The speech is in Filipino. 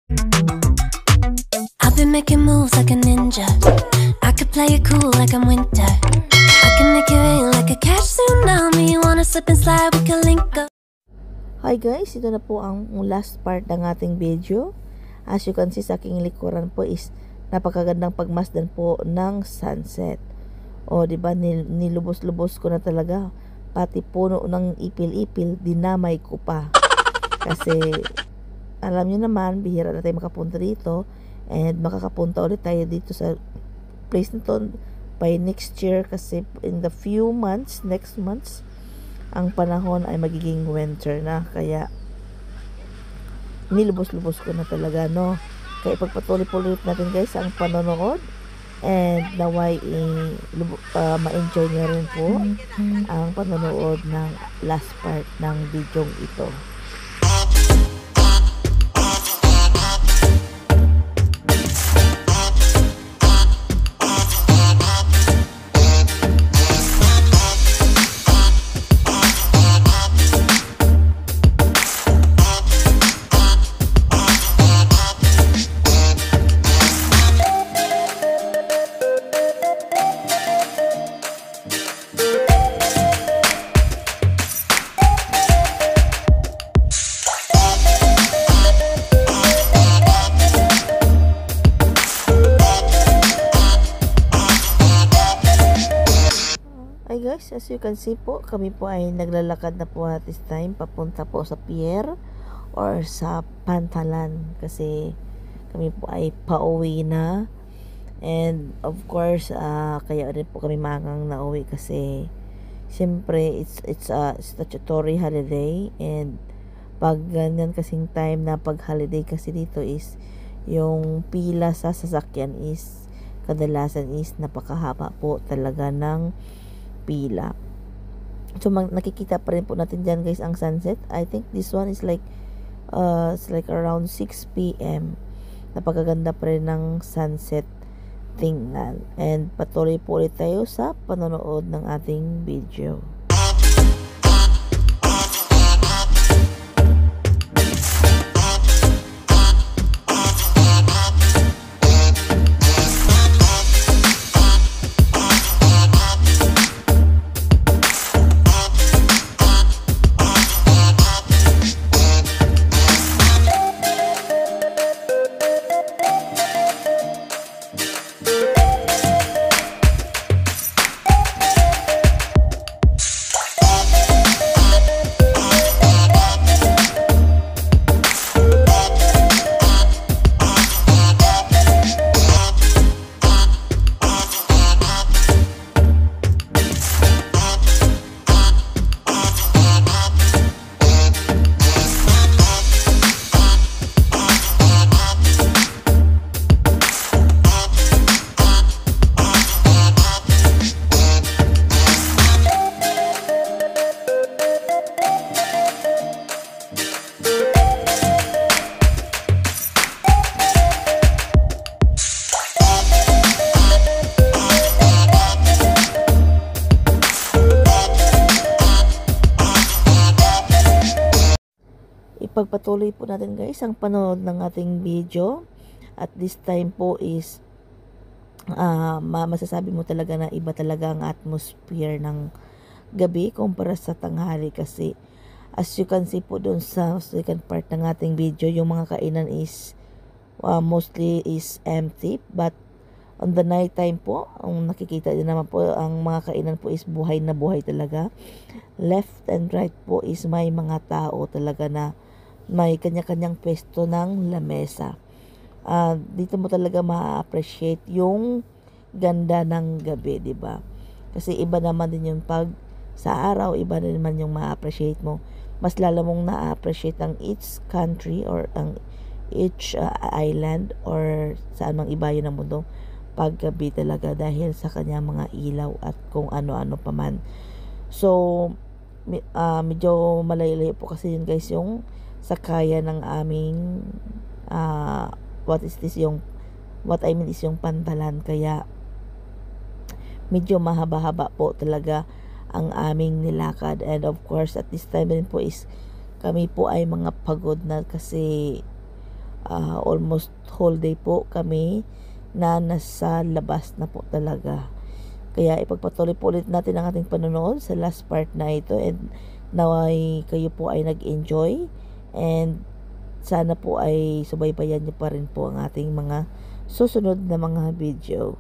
I've been making moves like a ninja. I could play it cool like I'm winter. I can make it rain like a cash tsunami. Wanna slip and slide, we can link up. Hi guys, ito na po ang last part ng ating video. As you can see sa aking likuran po is napakagandang pagmasdan po ng sunset. O diba, nilubos-lubos ko na talaga. Pati puno ng ipil-ipil, dinamay ko pa. Kasi alam niyo naman, bihira na tayo makapunta dito. And makakapunta ulit tayo dito sa place nito by next year. Kasi in the few months, next months, ang panahon ay magiging winter na. Kaya nilubos-lubos ko na talaga, no? Kaya pagpatuloy po ulit natin guys ang panonood. And naway ma-enjoy niyo rin po ang panonood ng last part ng video ito. Guys, as you can see po, kami po ay naglalakad na po at this time papunta po sa pier or sa Pantalan kasi kami po ay pauwi na. And of course, kaya rin po kami mangang nauwi kasi siyempre it's a statutory holiday. And pag ganyan kasing time na pag holiday kasi dito is yung pila sa sasakyan is kadalasan is napakahaba po talaga ng pila. So nakikita pa rin po natin dyan guys ang sunset. I think this one is like it's like around 6 PM. Napakaganda pa rin ng sunset tingnan. And patuloy po ulit tayo sa panonood ng ating video. Ipagpatuloy po natin guys ang panonood ng ating video. At this time po is masasabi mo talaga na iba talaga ang atmosphere ng gabi kumpara sa tanghali. Kasi as you can see po doon sa second part ng ating video, yung mga kainan is mostly is empty. But on the night time po, ang nakikita din naman po, ang mga kainan po is buhay na buhay talaga. Left and right po is may mga tao talaga na may kanya-kanyang pwesto ng lamesa. Dito mo talaga ma-appreciate yung ganda ng gabi, di ba? Kasi iba naman din yung pag sa araw, iba din naman yung ma-appreciate mo. Mas lalo mong na-appreciate ang each country or ang each island or saan mang iba yun ng mundo pag gabi talaga dahil sa kanya mga ilaw at kung ano-ano pa man. So, medyo malayo-layo po kasi yun guys yung sakaya ng aming what I mean is yung Pantalan. Kaya medyo mahaba-haba po talaga ang aming nilakad. And of course at this time din po is kami po ay mga pagod na kasi almost whole day po kami na nasa labas na po talaga. Kaya ipagpatuloy po ulit natin ang ating panonood sa last part na ito, and naway kayo po ay nag-enjoy, and sana po ay subaybayan niyo pa rin po ang ating mga susunod na mga video.